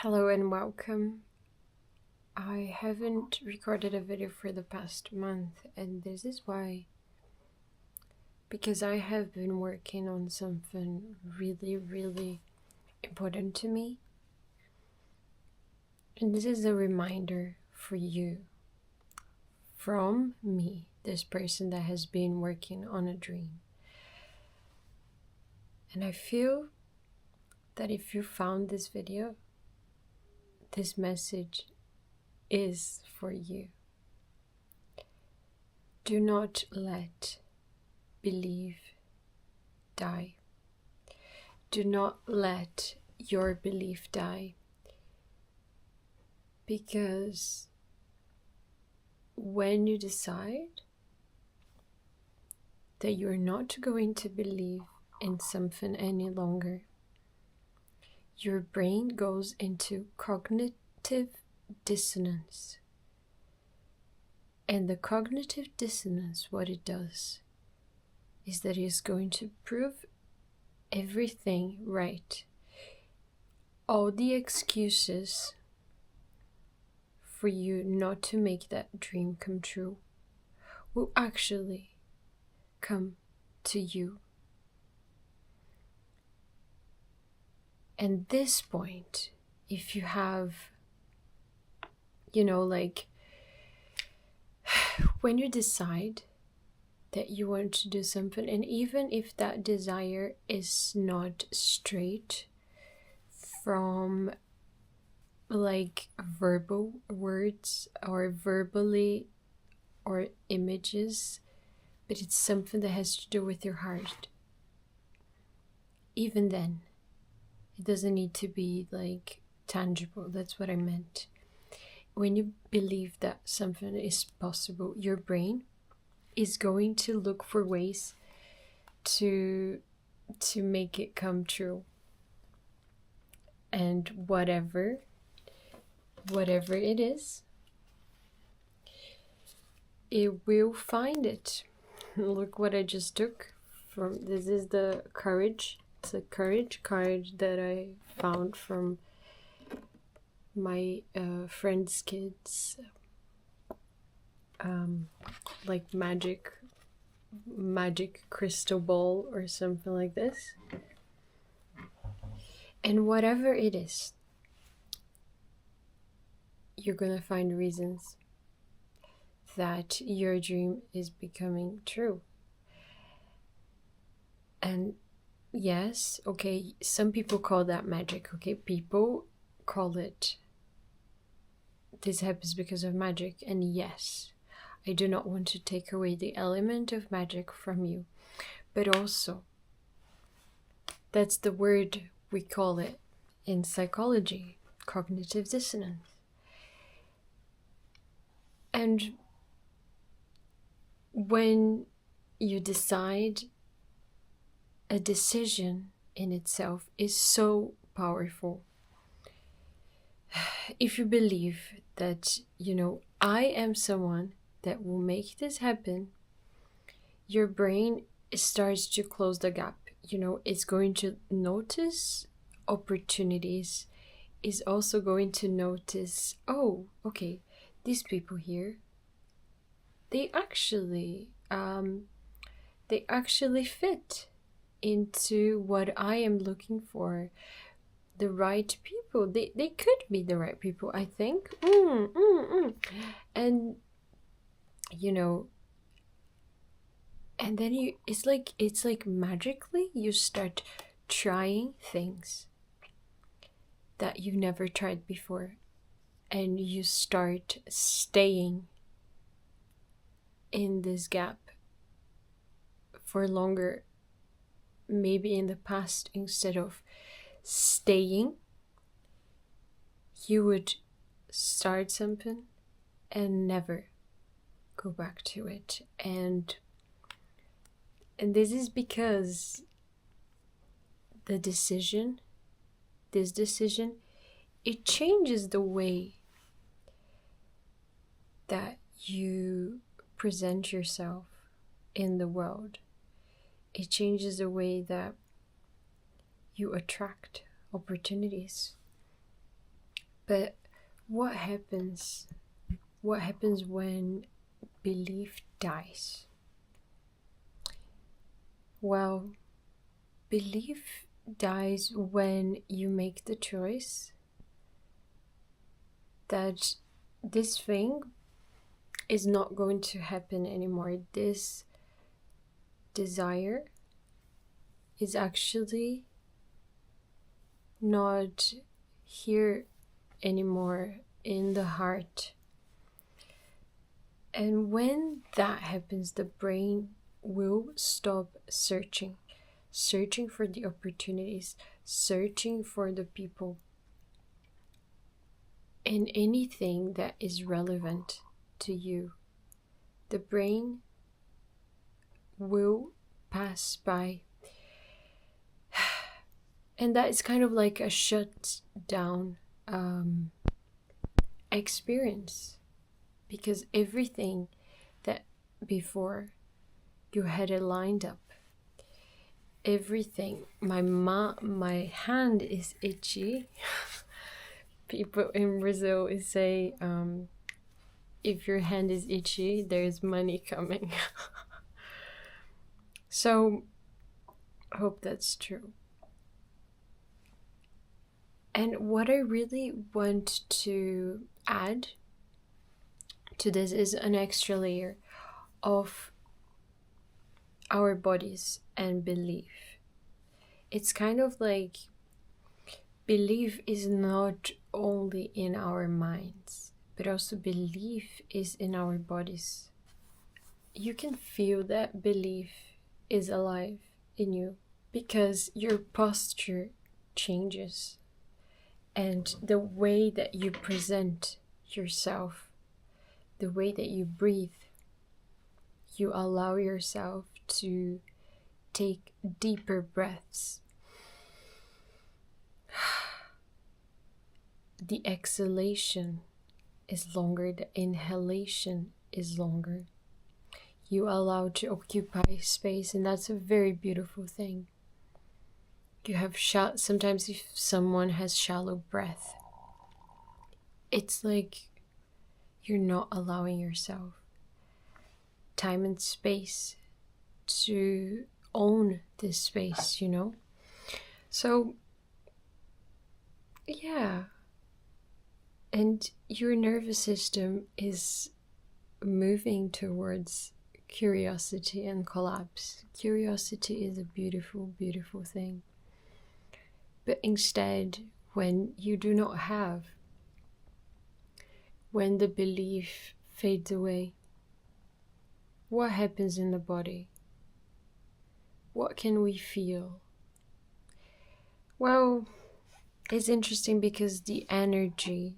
Hello and welcome. I haven't recorded a video for the past month, and this is why. Because I have been working on something really important to me. And this is a reminder for you from me, this person that has been working on a dream. And I feel that if you found this video, this message is for you. Do not let belief die. Do not let your belief die, because when you decide that you're not going to believe in something any longer, your brain goes into cognitive dissonance. And the cognitive dissonance, what it does is that it's going to prove everything right. All the excuses for you not to make that dream come true will actually come to you. And this point, if you have, when you decide that you want to do something, and even if that desire is not straight from verbal words or verbally or images, but it's something that has to do with your heart, even then, it doesn't need to be tangible. That's what I meant. When you believe that something is possible, your brain is going to look for ways to make it come true. And whatever it is, it will find it. Look what I just took from, this is the courage. It's a courage card that I found from my friend's kids, magic crystal ball or something like this. And whatever it is, you're gonna find reasons that your dream is becoming true. And yes, okay, some people call that magic, okay? People call it, this happens because of magic. And yes, I do not want to take away the element of magic from you, but also, that's the word we call it in psychology, cognitive dissonance. And when you decide, a decision in itself is so powerful. If you believe that, I am someone that will make this happen, your brain starts to close the gap. It's going to notice opportunities, is also going to notice, oh, okay, these people here, they actually fit into what I am looking for. The right people, they could be the right people, I think. And and then it's like magically you start trying things that you've never tried before, and you start staying in this gap for longer, maybe in the past. Instead of staying, you would start something and never go back to it. And this is because this decision, it changes the way that you present yourself in the world. It changes the way that you attract opportunities. But what happens? What happens when belief dies? Well, belief dies when you make the choice that this thing is not going to happen anymore. This desire is actually not here anymore in the heart. And when that happens, the brain will stop searching for the opportunities, searching for the people, and anything that is relevant to you. The brain will pass by. And that is kind of like a shut down experience, because everything that before you had it lined up, everything. My hand is itchy. People in Brazil say, if your hand is itchy, there's money coming. So, hope that's true. And what I really want to add to this is an extra layer of our bodies and belief. It's kind of like belief is not only in our minds, but also belief is in our bodies. You can feel that belief is alive in you because your posture changes, and the way that you present yourself, the way that you breathe, you allow yourself to take deeper breaths. The exhalation is longer, the inhalation is longer. You allow to occupy space, and that's a very beautiful thing. You have sometimes if someone has shallow breath, it's like you're not allowing yourself time and space to own this space, you know? So, yeah. And your nervous system is moving towards curiosity and collapse. Curiosity is a beautiful, beautiful thing. But instead, when you do not have, when the belief fades away, what happens in the body? What can we feel? Well, it's interesting because the energy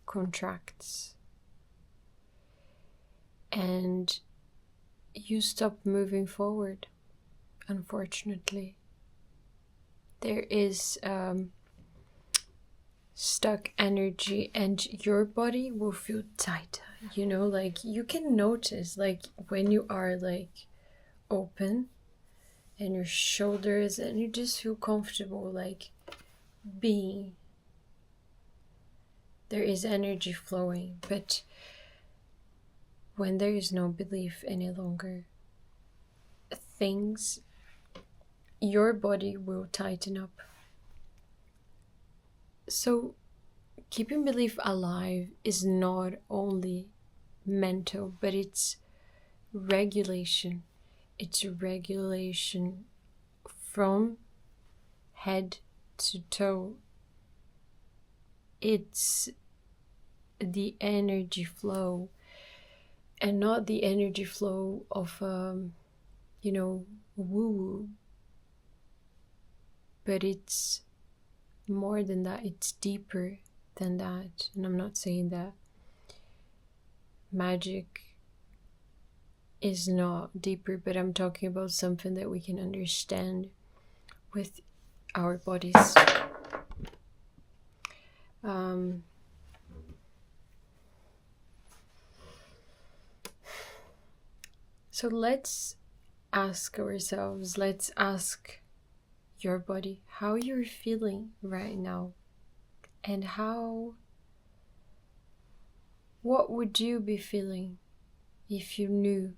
contracts and you stop moving forward, unfortunately. There is stuck energy and your body will feel tighter, you know, like you can notice like when you are like open and your shoulders and you just feel comfortable like being. There is energy flowing, but when there is no belief any longer, your body will tighten up. So keeping belief alive is not only mental, but it's regulation. It's regulation from head to toe. It's the energy flow, and not the energy flow of woo-woo, but it's more than that. It's deeper than that. And I'm not saying that magic is not deeper, but I'm talking about something that we can understand with our bodies. So let's ask ourselves, let's ask your body how you're feeling right now, and how What would you be feeling if you knew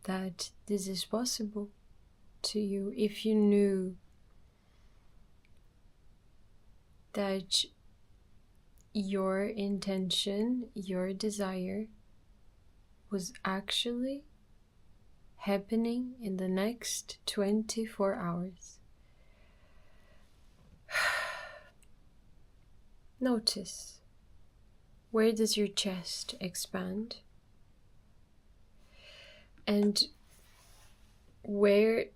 that this is possible to you? If you knew that your intention, your desire was actually happening in the next 24 hours. Notice, where does your chest expand? And where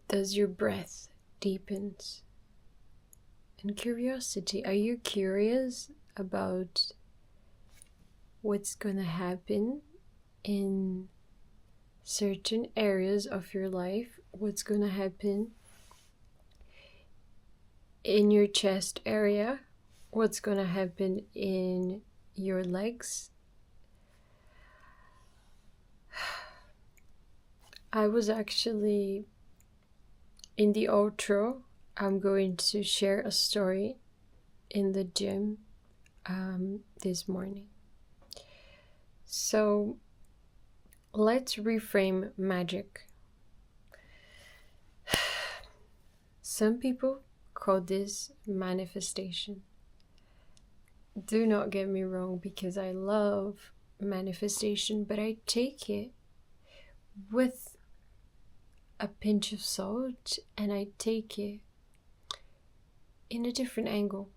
does your breath deepen? And curiosity, are you curious about what's gonna happen in certain areas of your life? What's gonna happen in your chest area? What's gonna happen in your legs? I was actually in the outro. I'm going to share a story in the gym this morning. So let's reframe magic. Some people call this manifestation. Do not get me wrong, because I love manifestation, but I take it with a pinch of salt, and I take it in a different angle.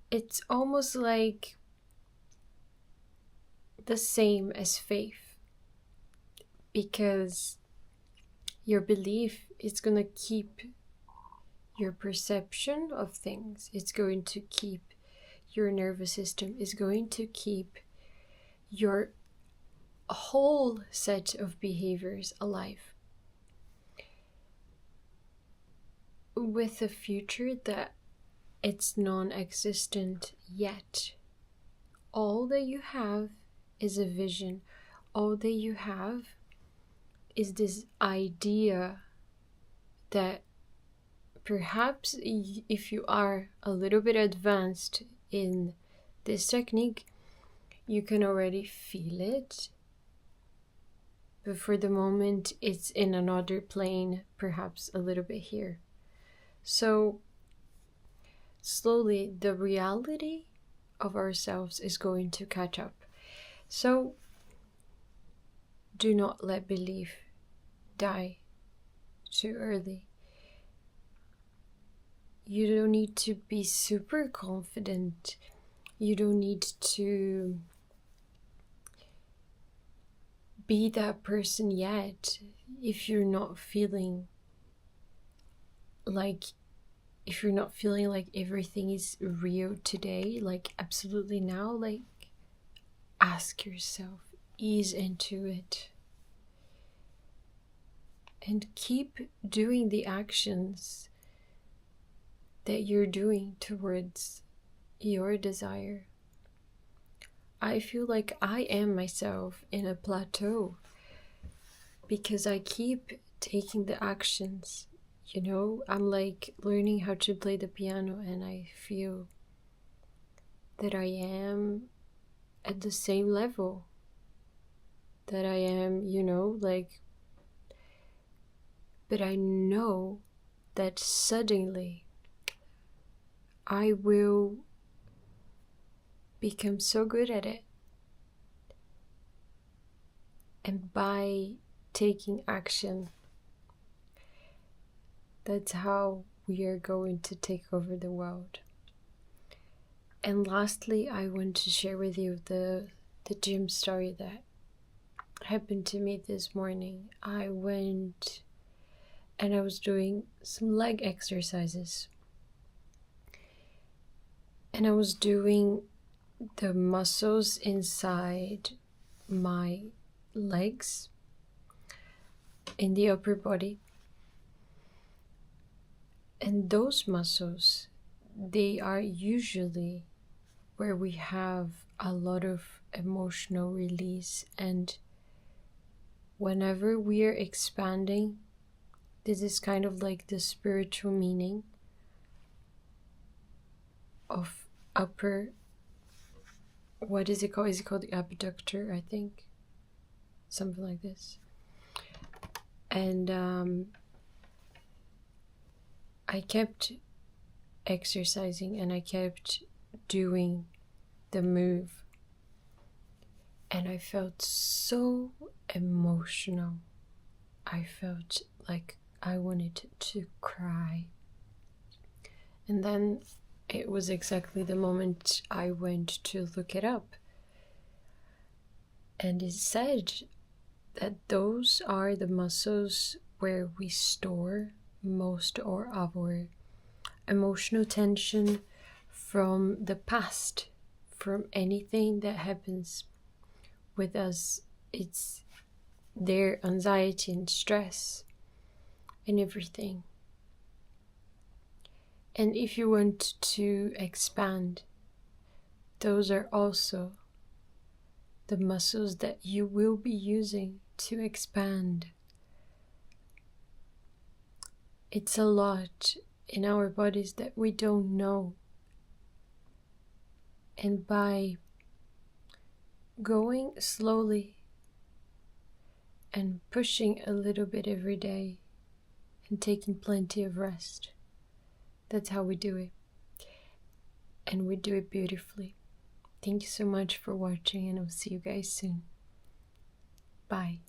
It's almost like the same as faith, because your belief is going to keep your perception of things. It's going to keep your nervous system. It's going to keep your whole set of behaviors alive, with a future that it's non-existent yet. All that you have is a vision. All that you have is this idea that perhaps if you are a little bit advanced in this technique, you can already feel it. But for the moment, it's in another plane, perhaps a little bit here. So slowly, the reality of ourselves is going to catch up. So do not let belief die too early. You don't need to be super confident. You don't need to be that person yet if you're not feeling like everything is real today, like absolutely now. Like, ask yourself, ease into it, and keep doing the actions that you're doing towards your desire. I feel like I am myself in a plateau because I keep taking the actions. You know, I'm like learning how to play the piano, and I feel that I am at the same level that I am, but I know that suddenly I will become so good at it. And by taking action, that's how we are going to take over the world. And lastly, I want to share with you the gym story that happened to me this morning. I went and I was doing some leg exercises. And I was doing the muscles inside my legs in the upper body. And those muscles, they are usually where we have a lot of emotional release. And whenever we are expanding, this is kind of like the spiritual meaning of upper, what is it called? Is it called the abductor, I think? Something like this. And I kept exercising and I kept doing the move, and I felt so emotional. I felt like I wanted to cry. And then it was exactly the moment I went to look it up, and it said that those are the muscles where we store most of our emotional tension from the past, from anything that happens with us. It's their anxiety and stress and everything. And if you want to expand, those are also the muscles that you will be using to expand. It's a lot in our bodies that we don't know. And by going slowly and pushing a little bit every day and taking plenty of rest, that's how we do it. And we do it beautifully. Thank you so much for watching, and I'll see you guys soon. Bye.